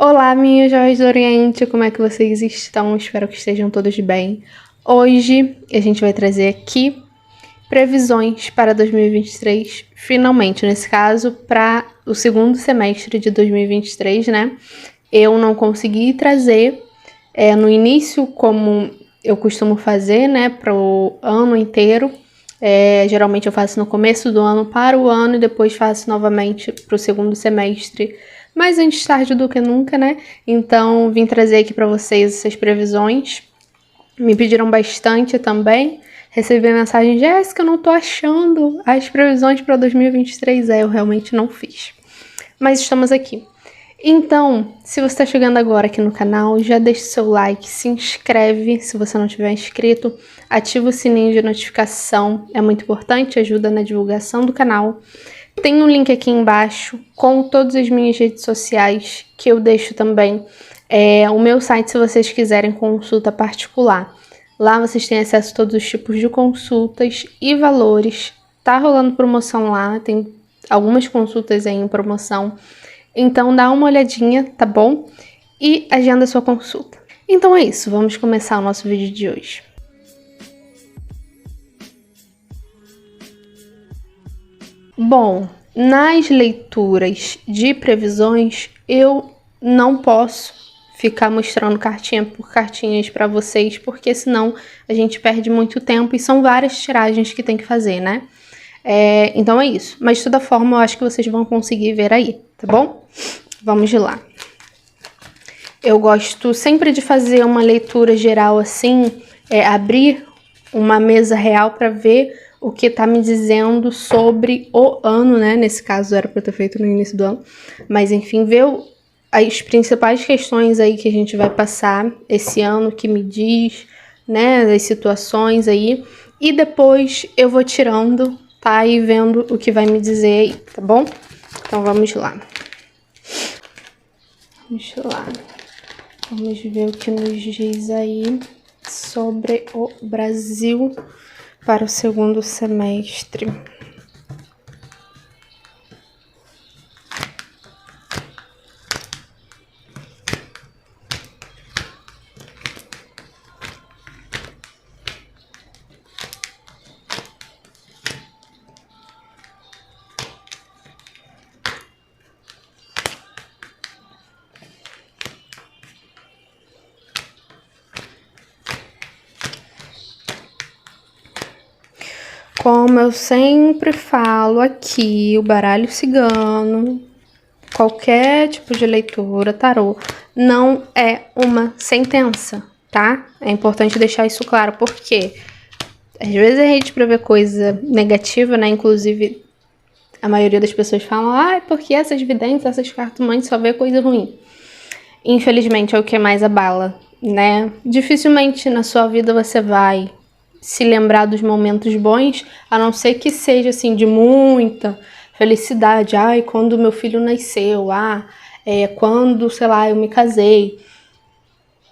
Olá, minhas joias do Oriente, como é que vocês estão? Espero que estejam todos bem. Hoje a gente vai trazer aqui previsões para 2023, finalmente, nesse caso, para o segundo semestre de 2023, né? Eu não consegui trazer no início, como eu costumo fazer, né, para o ano inteiro. Geralmente eu faço no começo do ano para o ano e depois faço novamente para o segundo semestre, mas antes tarde do que nunca, né? Então vim trazer aqui para vocês essas previsões. Me pediram bastante também. Recebi a mensagem: Jéssica, eu não tô achando as previsões para 2023. Eu realmente não fiz. Mas estamos aqui. Então, se você está chegando agora aqui no canal, já deixa o seu like, se inscreve se você não tiver inscrito, ativa o sininho de notificação, é muito importante, ajuda na divulgação do canal. Tem um link aqui embaixo com todas as minhas redes sociais, que eu deixo também o meu site se vocês quiserem consulta particular. Lá vocês têm acesso a todos os tipos de consultas e valores. Tá rolando promoção lá, tem algumas consultas aí em promoção. Então dá uma olhadinha, tá bom? E agenda sua consulta. Então é isso, vamos começar o nosso vídeo de hoje. Bom, nas leituras de previsões, eu não posso ficar mostrando cartinha por cartinhas para vocês, porque senão a gente perde muito tempo e são várias tiragens que tem que fazer, né? Então é isso. Mas de toda forma, eu acho que vocês vão conseguir ver aí, tá bom? Vamos lá. Eu gosto sempre de fazer uma leitura geral assim, abrir uma mesa real para ver o que tá me dizendo sobre o ano, né? Nesse caso era para ter feito no início do ano, mas enfim, ver as principais questões aí que a gente vai passar esse ano, que me diz, né? As situações aí, e depois eu vou tirando, tá? E vendo o que vai me dizer aí, tá bom? Então vamos lá. Vamos ver o que nos diz aí sobre o Brasil para o segundo semestre. Como eu sempre falo aqui, o baralho cigano, qualquer tipo de leitura, tarô, não é uma sentença, tá? É importante deixar isso claro, porque às vezes a gente prevê coisa negativa, né? Inclusive, a maioria das pessoas falam, porque essas videntes, essas cartomantes só vê coisa ruim. Infelizmente, é o que mais abala, né? Dificilmente na sua vida você vai se lembrar dos momentos bons, a não ser que seja assim de muita felicidade. Quando meu filho nasceu, quando, sei lá, eu me casei.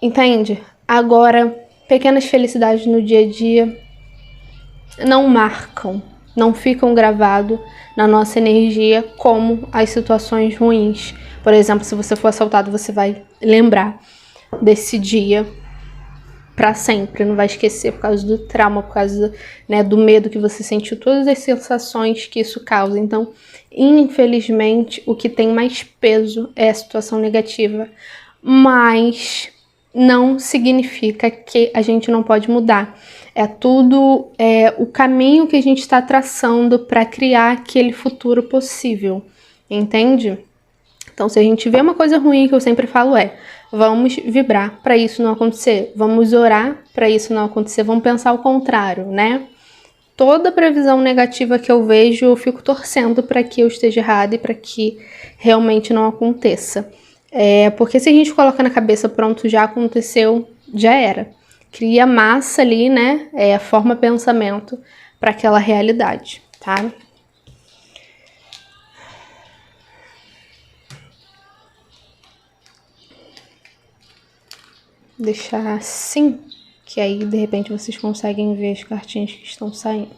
Entende? Agora, pequenas felicidades no dia a dia não marcam, não ficam gravados na nossa energia como as situações ruins. Por exemplo, se você for assaltado, você vai lembrar desse dia para sempre, não vai esquecer por causa do trauma, por causa, né, do medo que você sentiu, todas as sensações que isso causa. Então, infelizmente, o que tem mais peso é a situação negativa, mas não significa que a gente não pode mudar. É tudo o caminho que a gente está traçando para criar aquele futuro possível, entende? Então, se a gente vê uma coisa ruim, que eu sempre falo vamos vibrar para isso não acontecer, vamos orar para isso não acontecer, vamos pensar o contrário, né? Toda previsão negativa que eu vejo, eu fico torcendo para que eu esteja errada e para que realmente não aconteça. Porque se a gente coloca na cabeça, pronto, já aconteceu, já era. Cria massa ali, né? Forma pensamento para aquela realidade, tá? Deixar assim, que aí de repente vocês conseguem ver as cartinhas que estão saindo.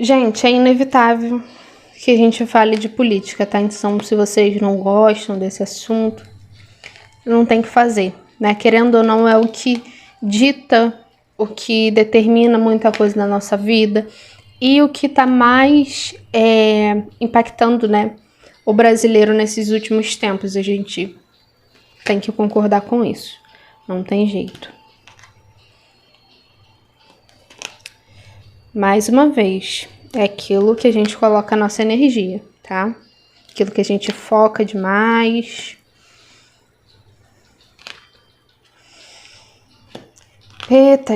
Gente, é inevitável que a gente fale de política, tá? Então, se vocês não gostam desse assunto, não tem que fazer, né? Querendo ou não, é o que dita, o que determina muita coisa na nossa vida e o que tá mais impactando, né, o brasileiro nesses últimos tempos. A gente tem que concordar com isso, não tem jeito. Mais uma vez, é aquilo que a gente coloca a nossa energia, tá? Aquilo que a gente foca demais. Eita.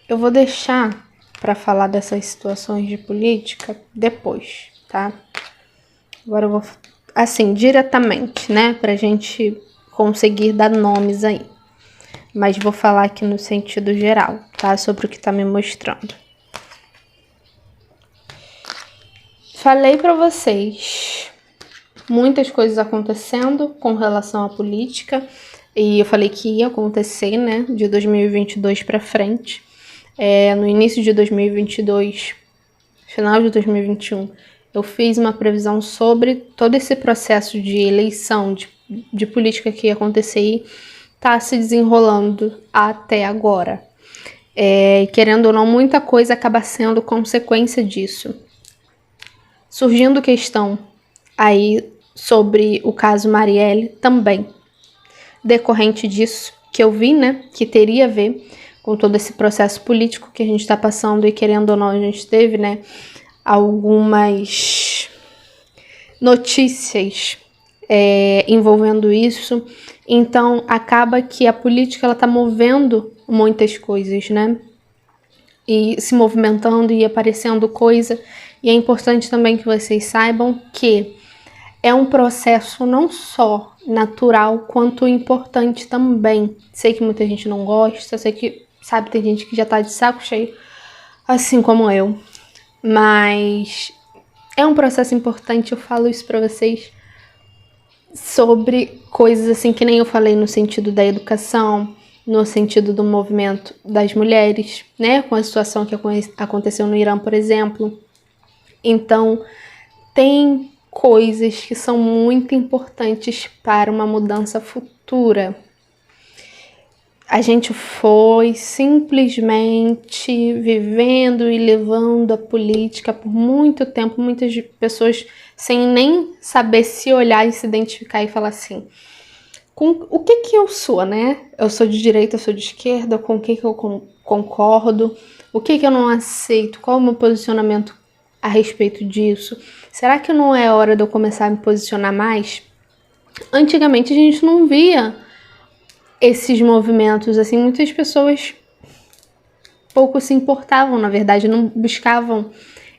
Eu vou deixar para falar dessas situações de política depois, tá? Agora eu vou, assim, diretamente, né? Pra gente conseguir dar nomes aí. Mas vou falar aqui no sentido geral, tá? Sobre o que tá me mostrando. Falei pra vocês muitas coisas acontecendo com relação à política. E eu falei que ia acontecer, né? De 2022 pra frente. No início de 2022, final de 2021, eu fiz uma previsão sobre todo esse processo de eleição, de política que ia acontecer e tá se desenrolando até agora. Querendo ou não, muita coisa acaba sendo consequência disso. Surgindo questão aí sobre o caso Marielle também, decorrente disso, que eu vi, né, que teria a ver com todo esse processo político que a gente está passando e querendo ou não a gente teve, né, algumas notícias envolvendo isso. Então acaba que a política ela tá movendo muitas coisas, né, e se movimentando e aparecendo coisa. E é importante também que vocês saibam que é um processo não só natural, quanto importante também. Sei que muita gente não gosta, sei que, sabe, tem gente que já tá de saco cheio, assim como eu. Mas é um processo importante, eu falo isso pra vocês sobre coisas assim que nem eu falei no sentido da educação, no sentido do movimento das mulheres, né? Com a situação que aconteceu no Irã, por exemplo. Então, tem coisas que são muito importantes para uma mudança futura. A gente foi simplesmente vivendo e levando a política por muito tempo, muitas pessoas sem nem saber se olhar e se identificar e falar assim, com o que eu sou, né? Eu sou de direita, eu sou de esquerda, com o que eu concordo, o que eu não aceito, qual é o meu posicionamento a respeito disso. Será que não é hora de eu começar a me posicionar mais? Antigamente a gente não via esses movimentos, assim, muitas pessoas pouco se importavam, na verdade, não buscavam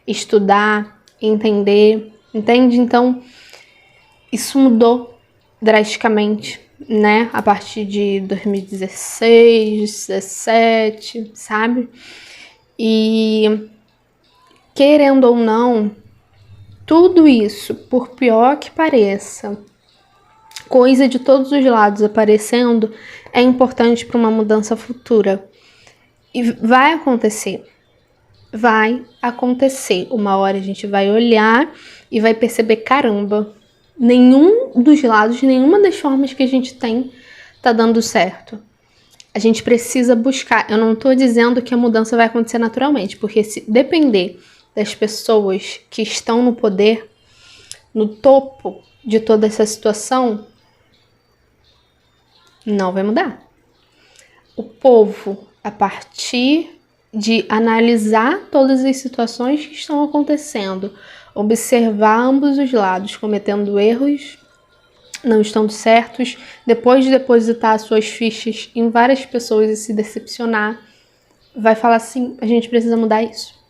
estudar, entender, entende? Então, isso mudou drasticamente, né? A partir de 2016, 2017, sabe? E, querendo ou não, tudo isso, por pior que pareça, coisa de todos os lados aparecendo, é importante para uma mudança futura. E vai acontecer. Vai acontecer. Uma hora a gente vai olhar e vai perceber, caramba, nenhum dos lados, nenhuma das formas que a gente tem tá dando certo. A gente precisa buscar. Eu não tô dizendo que a mudança vai acontecer naturalmente, porque se depender das pessoas que estão no poder, no topo de toda essa situação, não vai mudar. O povo, a partir de analisar todas as situações que estão acontecendo, observar ambos os lados, cometendo erros, não estando certos, depois de depositar suas fichas em várias pessoas e se decepcionar, vai falar assim, a gente precisa mudar isso.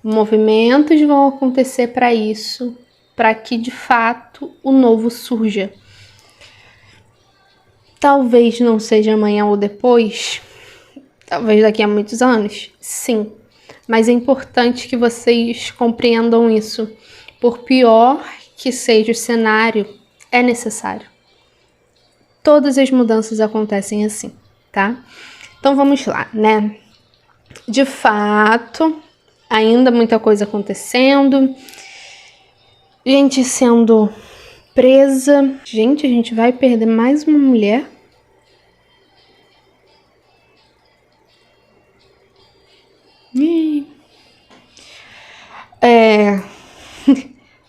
Movimentos vão acontecer para isso, para que de fato o novo surja. Talvez não seja amanhã ou depois, talvez daqui a muitos anos, sim. Mas é importante que vocês compreendam isso. Por pior que seja o cenário, é necessário. Todas as mudanças acontecem assim, tá? Então vamos lá, né? De fato, ainda muita coisa acontecendo. Gente sendo presa. Gente, a gente vai perder mais uma mulher.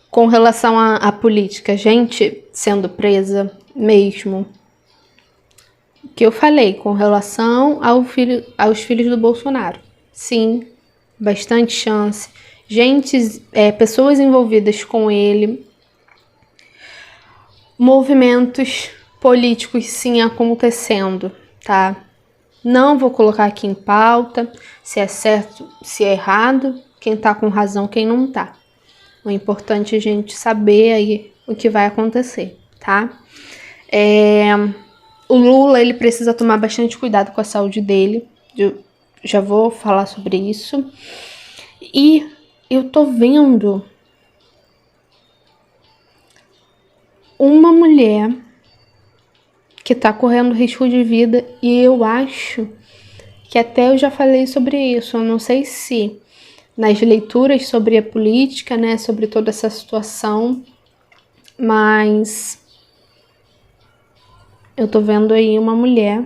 Com relação à política, gente sendo presa mesmo. Que eu falei com relação aos filhos do Bolsonaro. Sim, bastante chance. Pessoas envolvidas com ele. Movimentos políticos, sim, acontecendo, tá? Não vou colocar aqui em pauta se é certo, se é errado, quem tá com razão, quem não tá. O importante é a gente saber aí o que vai acontecer, tá? O Lula, ele precisa tomar bastante cuidado com a saúde dele. Eu já vou falar sobre isso. E eu tô vendo uma mulher que tá correndo risco de vida e eu acho que até eu já falei sobre isso. Eu não sei se nas leituras sobre a política, né, sobre toda essa situação, mas eu tô vendo aí uma mulher,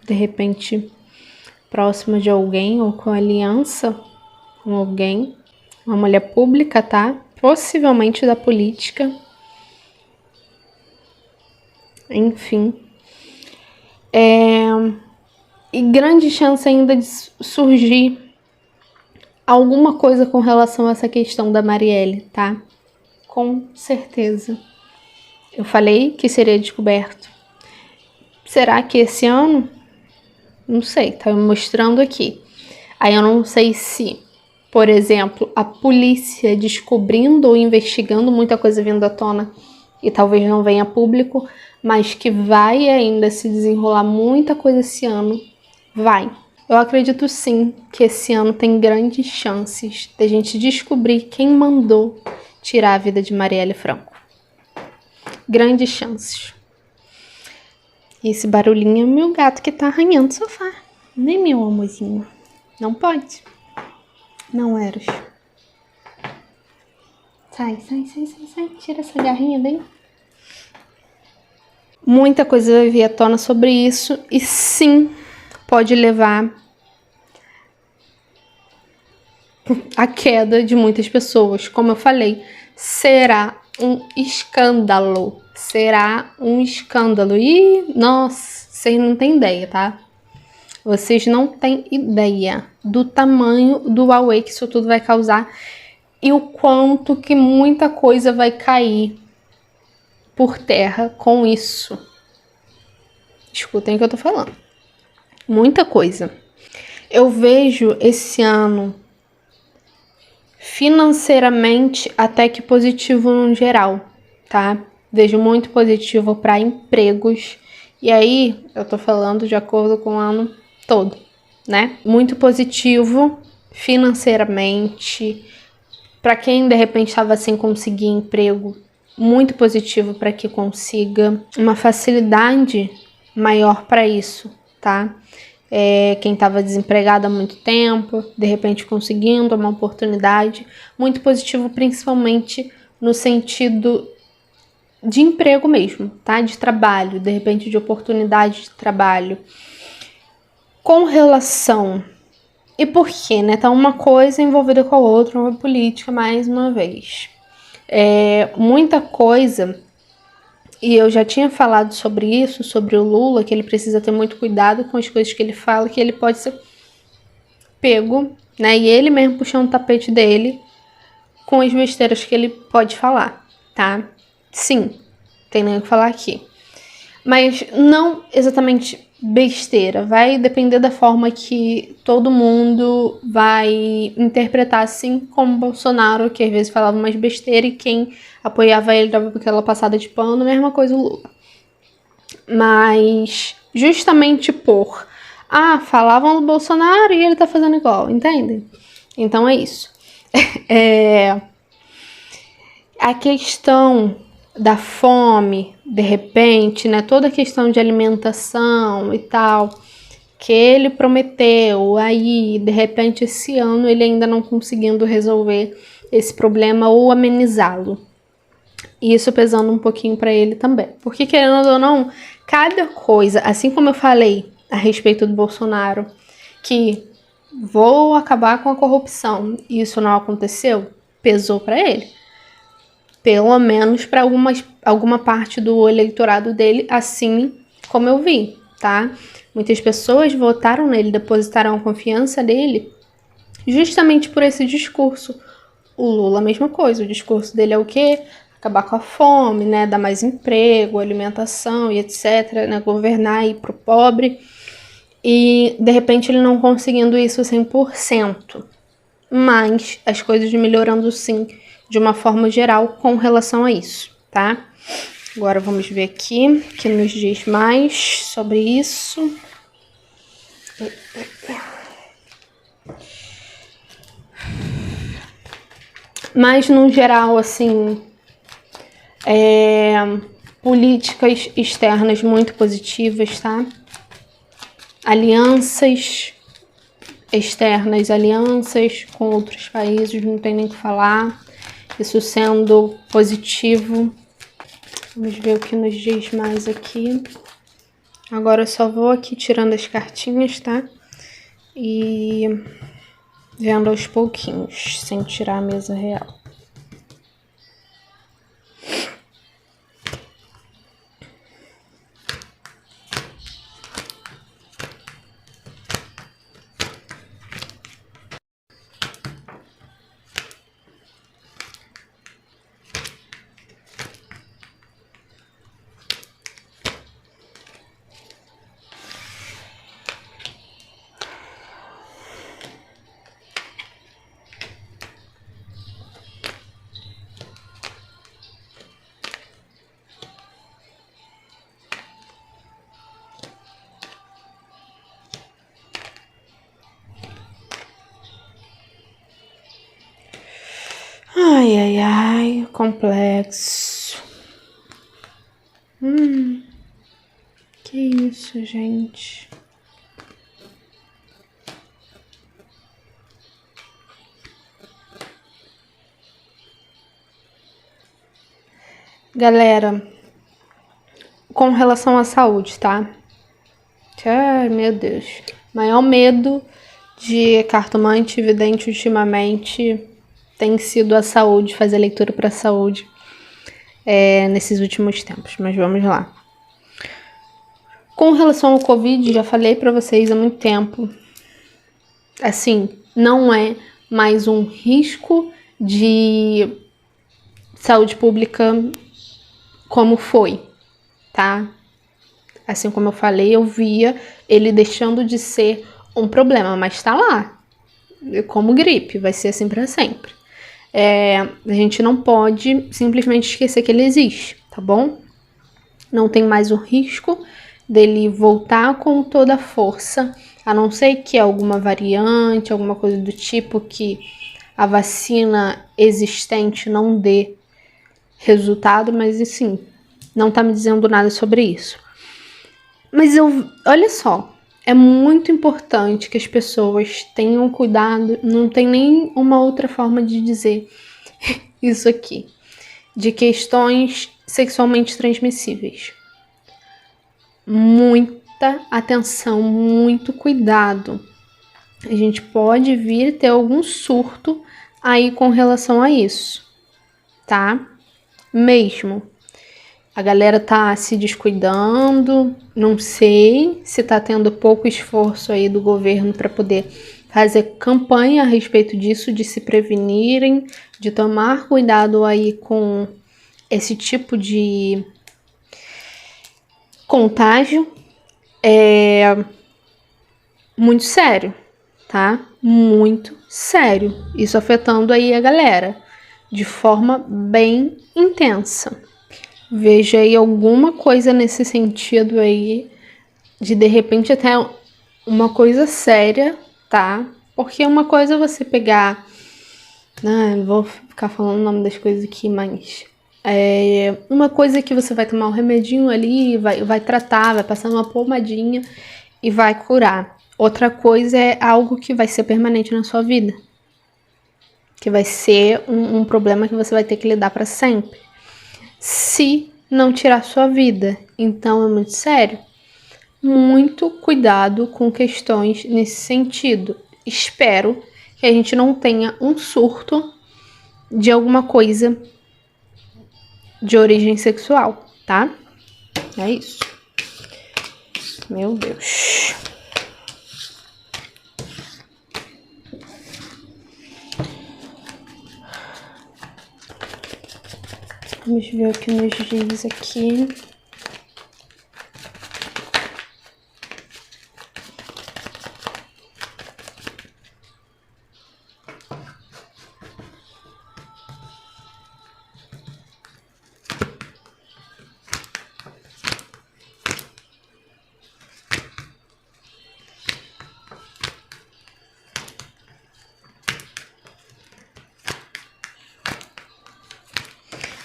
de repente, próxima de alguém ou com aliança com alguém, uma mulher pública, tá? Possivelmente da política. Enfim. E grande chance ainda de surgir alguma coisa com relação a essa questão da Marielle, tá? Com certeza. Eu falei que seria descoberto. Será que esse ano? Não sei, tá me mostrando aqui. Aí eu não sei se, por exemplo, a polícia descobrindo ou investigando muita coisa vindo à tona e talvez não venha a público, mas que vai ainda se desenrolar muita coisa esse ano. Vai. Eu acredito sim que esse ano tem grandes chances de a gente descobrir quem mandou tirar a vida de Marielle Franco. Grandes chances. E esse barulhinho é meu gato que tá arranhando o sofá. Nem meu amorzinho. Não pode. Não, Eros. Sai. Tira essa garrinha daí. Muita coisa vai vir à tona sobre isso. E sim, pode levar à queda de muitas pessoas. Como eu falei, será um escândalo. Será um escândalo. E, nossa, vocês não têm ideia, tá? Vocês não têm ideia do tamanho do auê que isso tudo vai causar e o quanto que muita coisa vai cair por terra com isso. Escutem o que eu tô falando. Muita coisa. Eu vejo esse ano financeiramente até que positivo no geral, tá? Vejo muito positivo para empregos. E aí, eu tô falando de acordo com o ano todo, né? Muito positivo financeiramente. Para quem de repente estava sem conseguir emprego, muito positivo para que consiga uma facilidade maior para isso, tá? Quem estava desempregado há muito tempo, de repente conseguindo uma oportunidade, muito positivo principalmente no sentido de emprego mesmo, tá? De trabalho, de repente de oportunidade de trabalho. Com relação... E por quê, né? Tá uma coisa envolvida com a outra, uma política, mais uma vez. Muita coisa, e eu já tinha falado sobre isso, sobre o Lula, que ele precisa ter muito cuidado com as coisas que ele fala, que ele pode ser pego, né? E ele mesmo puxando o tapete dele com as besteiras que ele pode falar, tá? Sim, tem nem o que falar aqui. Mas não exatamente besteira, vai depender da forma que todo mundo vai interpretar, assim como Bolsonaro, que às vezes falava umas besteiras e quem apoiava ele dava aquela passada de pano, mesma coisa o Lula. Mas justamente por falavam do Bolsonaro e ele tá fazendo igual, entendem? Então é isso. A questão da fome, de repente, né? Toda a questão de alimentação e tal, que ele prometeu, aí, de repente, esse ano ele ainda não conseguindo resolver esse problema ou amenizá-lo. E isso pesando um pouquinho para ele também. Porque, querendo ou não, cada coisa, assim como eu falei a respeito do Bolsonaro, que vou acabar com a corrupção, e isso não aconteceu, pesou para ele. Pelo menos para alguma parte do eleitorado dele, assim como eu vi, tá? Muitas pessoas votaram nele, depositaram a confiança nele, justamente por esse discurso. O Lula, a mesma coisa, o discurso dele é o quê? Acabar com a fome, né? Dar mais emprego, alimentação e etc, né? Governar aí pro pobre. E, de repente, ele não conseguindo isso 100%. Mas as coisas melhorando sim, de uma forma geral, com relação a isso, tá? Agora vamos ver aqui o que nos diz mais sobre isso. Mas, no geral, assim, políticas externas muito positivas, tá? Alianças externas, alianças com outros países, não tem nem o que falar. Isso sendo positivo. Vamos ver o que nos diz mais aqui. Agora eu só vou aqui tirando as cartinhas, tá? E vendo aos pouquinhos, sem tirar a mesa real. Ai, ai, ai, complexo. Que isso, gente? Galera, com relação à saúde, tá? Ai, meu Deus. Maior medo de cartomante e vidente ultimamente tem sido a saúde, fazer leitura para a saúde nesses últimos tempos, mas vamos lá. Com relação ao Covid, já falei para vocês há muito tempo, assim, não é mais um risco de saúde pública como foi, tá? Assim como eu falei, eu via ele deixando de ser um problema, mas tá lá, como gripe, vai ser assim para sempre. A gente não pode simplesmente esquecer que ele existe, tá bom? Não tem mais o risco dele voltar com toda a força, a não ser que alguma variante, alguma coisa do tipo que a vacina existente não dê resultado, mas assim, não tá me dizendo nada sobre isso. Mas olha só, é muito importante que as pessoas tenham cuidado, não tem nem uma outra forma de dizer isso aqui, de questões sexualmente transmissíveis. Muita atenção, muito cuidado. A gente pode vir ter algum surto aí com relação a isso, tá? Mesmo. A galera tá se descuidando, não sei se tá tendo pouco esforço aí do governo para poder fazer campanha a respeito disso, de se prevenirem, de tomar cuidado aí com esse tipo de contágio. É muito sério, tá? Muito sério. Isso afetando aí a galera de forma bem intensa. Veja aí alguma coisa nesse sentido aí, de repente até uma coisa séria, tá? Porque uma coisa é você pegar, não vou ficar falando o nome das coisas aqui, mas Uma coisa que você vai tomar um remedinho ali, vai tratar, vai passar uma pomadinha e vai curar. Outra coisa é algo que vai ser permanente na sua vida. Que vai ser um problema que você vai ter que lidar para sempre. Se não tirar sua vida. Então é muito sério. Muito cuidado com questões nesse sentido. Espero que a gente não tenha um surto de alguma coisa de origem sexual, tá? É isso. Meu Deus. Vamos ver o que nos diz aqui.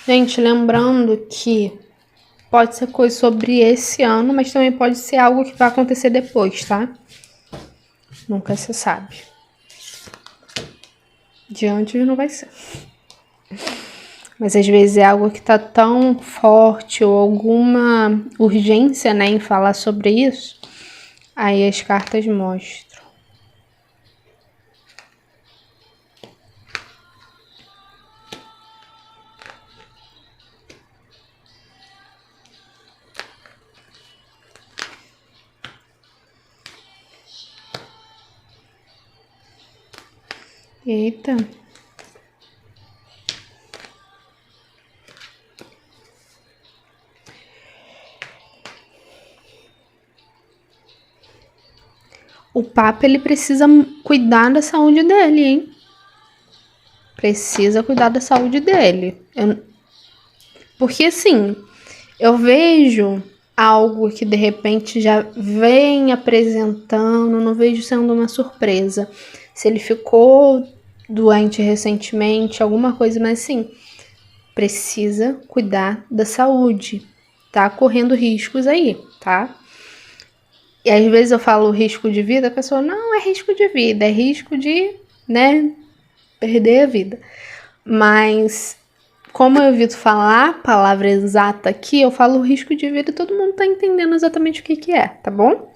Gente, lembrando que pode ser coisa sobre esse ano, mas também pode ser algo que vai acontecer depois, tá? Nunca se sabe. De antes não vai ser. Mas às vezes é algo que tá tão forte ou alguma urgência, né, em falar sobre isso. Aí as cartas mostram. Eita. O Papa, ele precisa cuidar da saúde dele, hein? Precisa cuidar da saúde dele. Porque, assim, eu vejo algo que, de repente, já vem apresentando, não vejo sendo uma surpresa. Se ele ficou doente recentemente, alguma coisa, mas, assim, precisa cuidar da saúde. Tá correndo riscos aí, tá? E às vezes eu falo risco de vida, a pessoa, não é risco de vida, é risco de, né, perder a vida. Mas, como eu evito falar a palavra exata aqui, eu falo risco de vida e todo mundo tá entendendo exatamente o que é, tá bom?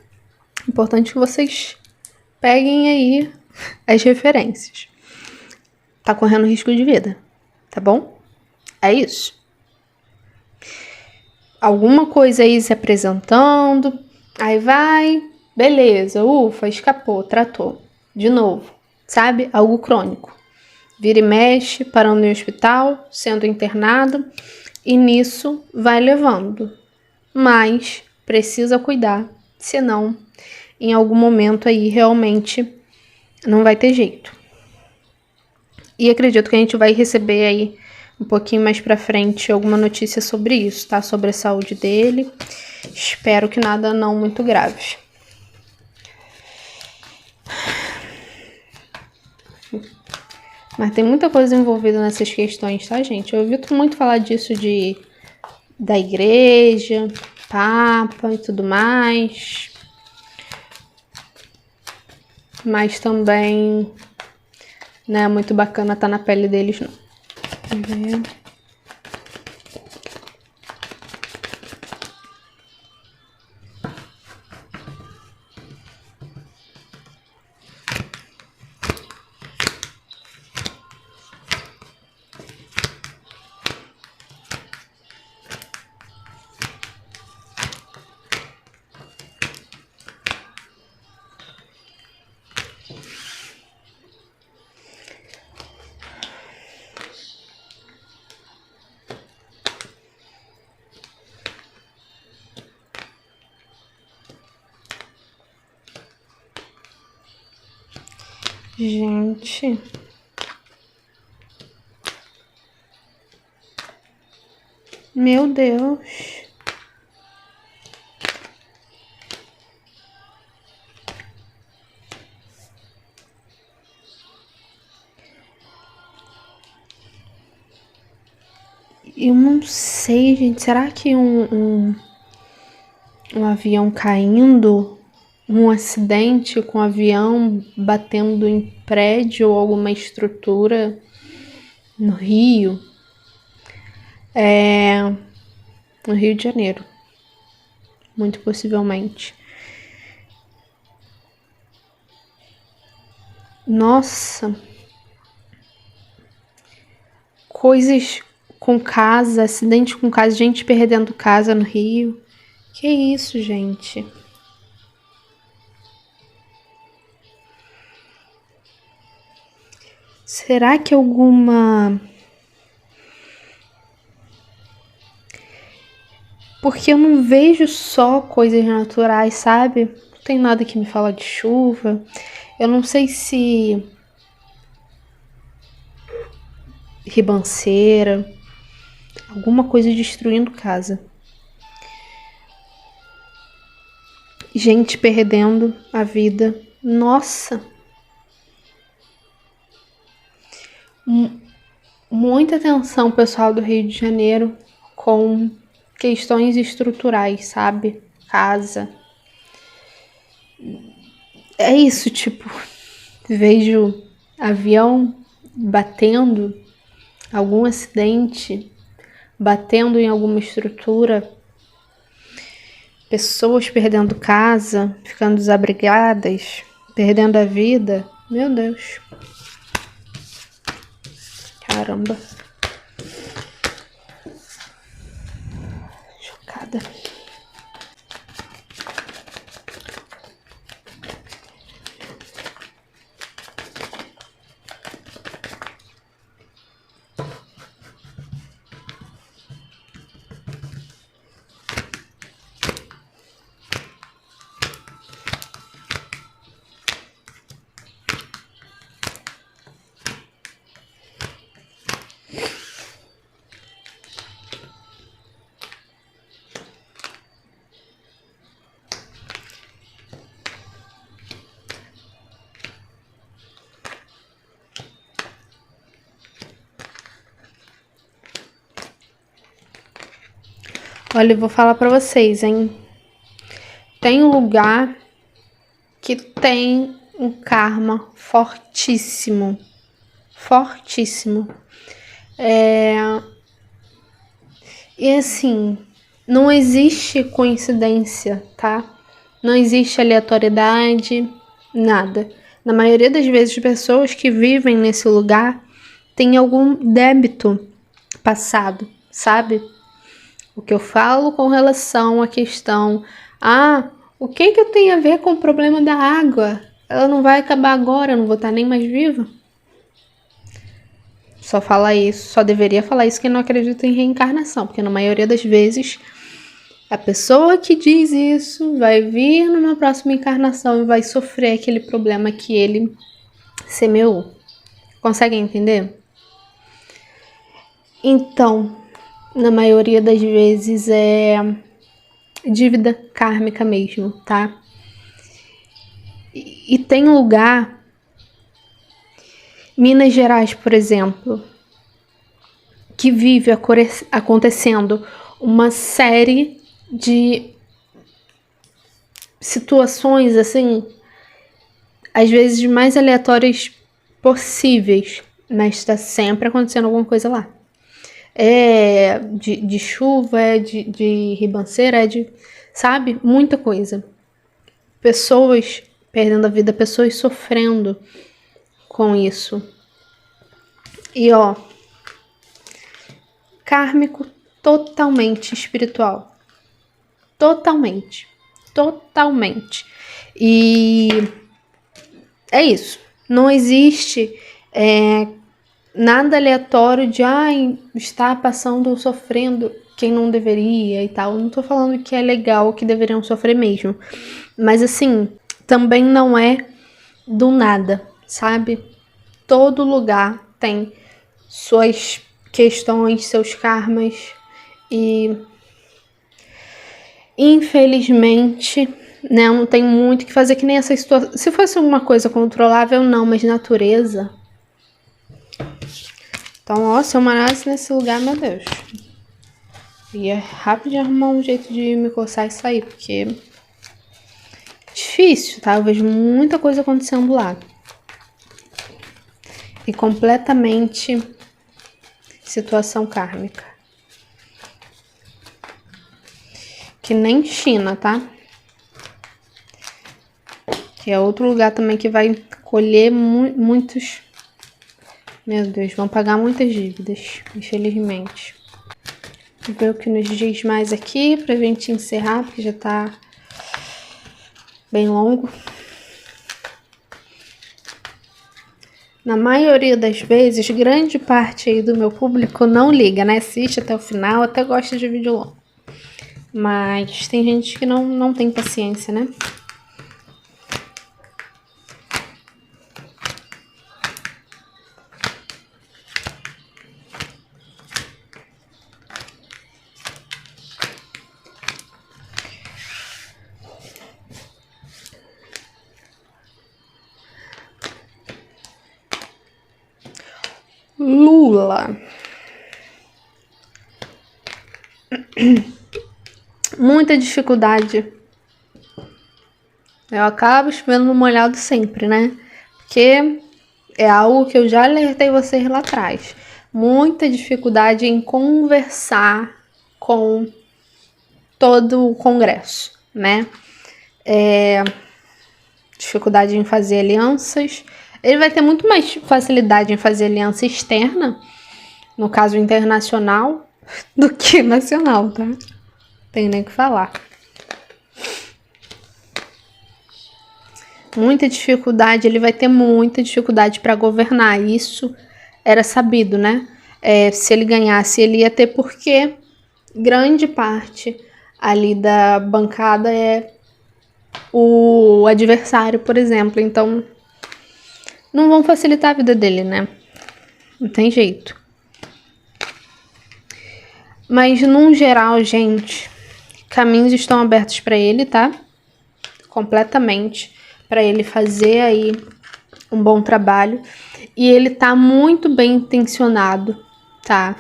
Importante que vocês peguem aí as referências. Tá correndo risco de vida, tá bom? É isso. Alguma coisa aí se apresentando, aí vai, beleza, ufa, escapou, tratou. De novo, sabe? Algo crônico. Vira e mexe, parando no hospital, sendo internado, e nisso vai levando. Mas precisa cuidar, senão em algum momento aí realmente não vai ter jeito. E acredito que a gente vai receber aí um pouquinho mais pra frente alguma notícia sobre isso, tá? Sobre a saúde dele. Espero que nada não muito grave. Mas tem muita coisa envolvida nessas questões, tá, gente? Eu evito muito falar disso da igreja, papa e tudo mais. Mas também não é muito bacana estar na pele deles, não. Vamos ver. Gente. Meu Deus. Eu não sei, gente. Será que um avião caindo, um acidente com um avião batendo em prédio ou alguma estrutura no Rio? No Rio de Janeiro, muito possivelmente. Nossa, coisas com casa, acidente com casa, gente perdendo casa no Rio. Que isso, gente? Será que alguma... Porque eu não vejo só coisas naturais, sabe? Não tem nada que me fala de chuva. Eu não sei se ribanceira, alguma coisa destruindo casa. Gente perdendo a vida. Nossa. Muita atenção, pessoal do Rio de Janeiro, com questões estruturais, sabe? Casa. É isso, tipo, vejo avião batendo, algum acidente, batendo em alguma estrutura, pessoas perdendo casa, ficando desabrigadas, perdendo a vida. Meu Deus. Caramba. Chocada. Olha, eu vou falar pra vocês, hein? Tem um lugar que tem um karma fortíssimo. Fortíssimo. E assim, não existe coincidência, tá? Não existe aleatoriedade, nada. Na maioria das vezes, pessoas que vivem nesse lugar têm algum débito passado, sabe? O que eu falo com relação à questão, o que eu tenho a ver com o problema da água? Ela não vai acabar agora, eu não vou estar nem mais viva. Só fala isso, só deveria falar isso quem não acredita em reencarnação, porque na maioria das vezes a pessoa que diz isso vai vir numa próxima encarnação e vai sofrer aquele problema que ele semeou. Conseguem entender? Então, na maioria das vezes é dívida kármica mesmo, tá? E tem lugar, Minas Gerais, por exemplo, que vive acontecendo uma série de situações, assim, às vezes mais aleatórias possíveis, mas está sempre acontecendo alguma coisa lá. É de chuva, é de ribanceira, é de, sabe? Muita coisa. Pessoas perdendo a vida, pessoas sofrendo com isso. E ó, kármico totalmente espiritual. Totalmente. E é isso. Não existe nada aleatório de está passando ou sofrendo quem não deveria e tal. Não tô falando que é legal, que deveriam sofrer mesmo. Mas assim, também não é do nada, sabe? Todo lugar tem suas questões, seus karmas e infelizmente, né, não tem muito o que fazer, que nem essa situação. Se fosse uma coisa controlável, não, mas natureza. Então, ó, se eu morasse nesse lugar, meu Deus. E é rápido de arrumar um jeito de me coçar e sair, porque é difícil, tá? Eu vejo muita coisa acontecendo lá. E completamente situação kármica. Que nem China, tá? Que é outro lugar também que vai colher muitos... Meu Deus, vão pagar muitas dívidas, infelizmente. Vou ver o que nos diz mais aqui pra gente encerrar, porque já tá bem longo. Na maioria das vezes, grande parte aí do meu público não liga, né? Assiste até o final, até gosta de vídeo longo. Mas tem gente que não tem paciência, né? Lula. Muita dificuldade. Eu acabo chovendo no molhado sempre, né? Porque é algo que eu já alertei vocês lá atrás. Muita dificuldade em conversar com todo o Congresso, né? Dificuldade em fazer alianças. Ele vai ter muito mais facilidade em fazer aliança externa, no caso internacional, do que nacional, tá? Tem nem o que falar. Muita dificuldade, ele vai ter muita dificuldade para governar. Isso era sabido, né? Se ele ganhasse, ele ia ter, porque grande parte ali da bancada é o adversário, por exemplo. Então, não vão facilitar a vida dele, né? Não tem jeito. Mas, num geral, gente, caminhos estão abertos para ele, tá? Completamente. Para ele fazer aí um bom trabalho. E ele tá muito bem intencionado, tá?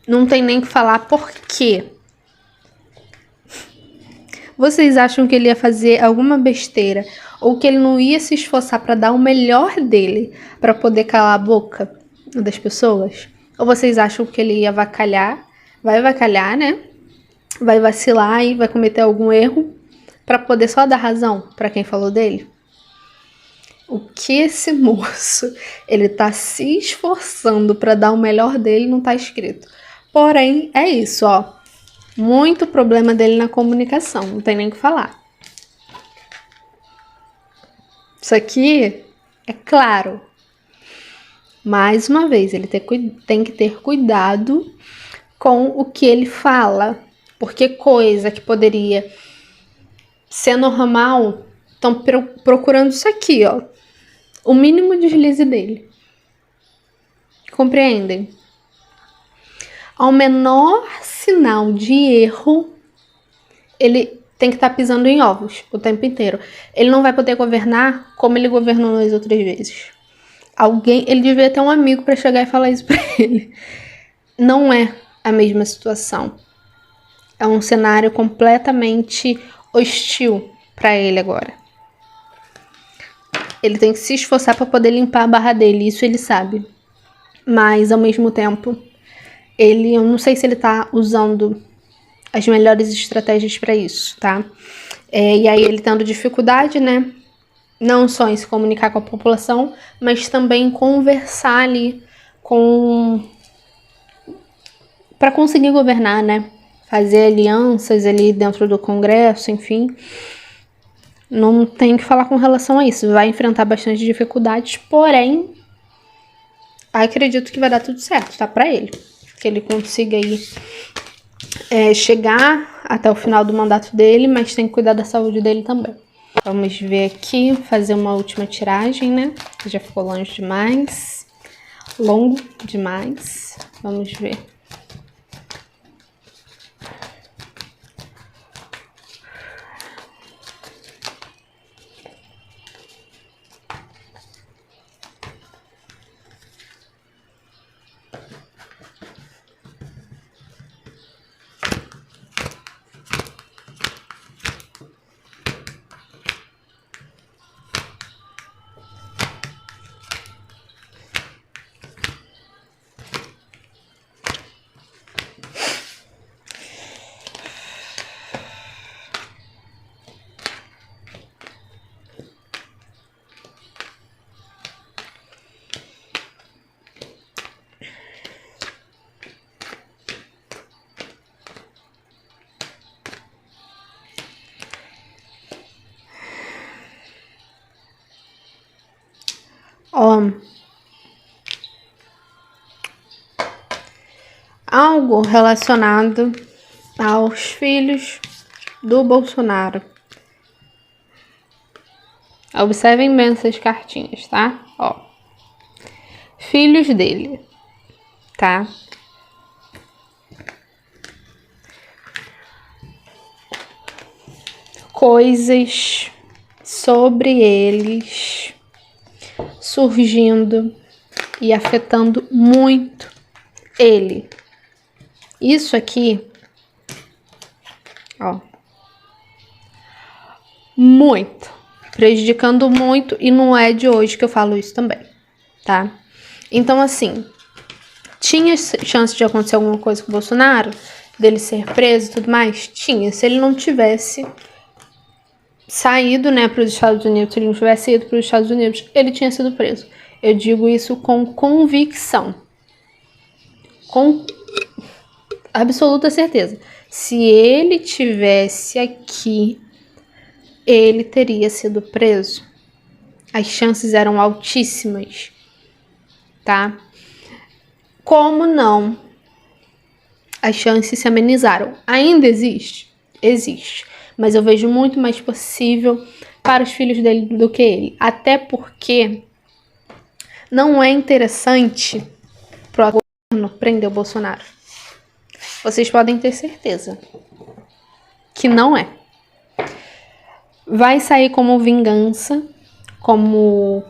Não tem nem que falar por quê. Vocês acham que ele ia fazer alguma besteira ou que ele não ia se esforçar para dar o melhor dele para poder calar a boca das pessoas? Ou vocês acham que ele ia avacalhar? Vai avacalhar, né? Vai vacilar e vai cometer algum erro para poder só dar razão para quem falou dele? O que esse moço, ele tá se esforçando para dar o melhor dele, não tá escrito. Porém, é isso, ó. Muito problema dele na comunicação, não tem nem o que falar. Isso aqui é claro. Mais uma vez, ele tem que ter cuidado com o que ele fala. Porque coisa que poderia ser normal, estão procurando isso aqui, ó. O mínimo deslize dele. Compreendem? Ao menor sinal de erro, ele tem que estar pisando em ovos o tempo inteiro. Ele não vai poder governar como ele governou nas outras vezes. Ele devia ter um amigo para chegar e falar isso para ele. Não é a mesma situação. É um cenário completamente hostil para ele agora. Ele tem que se esforçar para poder limpar a barra dele, isso ele sabe. Mas, ao mesmo tempo, eu não sei se ele tá usando as melhores estratégias para isso, tá? E aí ele tendo dificuldade, né? Não só em se comunicar com a população, mas também em conversar ali para conseguir governar, né? Fazer alianças ali dentro do Congresso, enfim. Não tem o que falar com relação a isso. Vai enfrentar bastante dificuldades, porém, acredito que vai dar tudo certo, tá? Pra ele. Que ele consiga aí chegar até o final do mandato dele, mas tem que cuidar da saúde dele também. Vamos ver aqui, fazer uma última tiragem, né? Já ficou longe demais. Longo demais. Vamos ver. Ó, algo relacionado aos filhos do Bolsonaro. Observem bem essas cartinhas, tá? Ó, filhos dele, tá? Coisas sobre eles surgindo e afetando muito ele. Isso aqui, ó, muito, prejudicando muito, e não é de hoje que eu falo isso também, tá? Então, assim, tinha chance de acontecer alguma coisa com o Bolsonaro, dele ser preso e tudo mais? Tinha. Se ele não tivesse saído, né, para os Estados Unidos, se ele não tivesse ido para os Estados Unidos, ele tinha sido preso. Eu digo isso com convicção. Com absoluta certeza. Se ele tivesse aqui, ele teria sido preso. As chances eram altíssimas, tá? Como não? As chances se amenizaram. Ainda existe? Existe. Mas eu vejo muito mais possível para os filhos dele do que ele. Até porque não é interessante para o governo prender o Bolsonaro. Vocês podem ter certeza que não é. Vai sair como vingança, como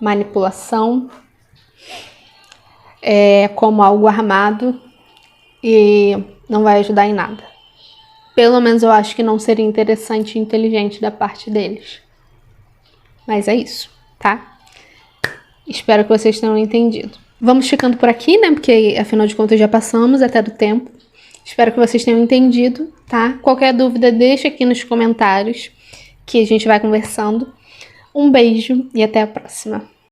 manipulação, como algo armado, e não vai ajudar em nada. Pelo menos eu acho que não seria interessante e inteligente da parte deles. Mas é isso, tá? Espero que vocês tenham entendido. Vamos ficando por aqui, né? Porque afinal de contas já passamos até do tempo. Espero que vocês tenham entendido, tá? Qualquer dúvida, deixa aqui nos comentários que a gente vai conversando. Um beijo e até a próxima.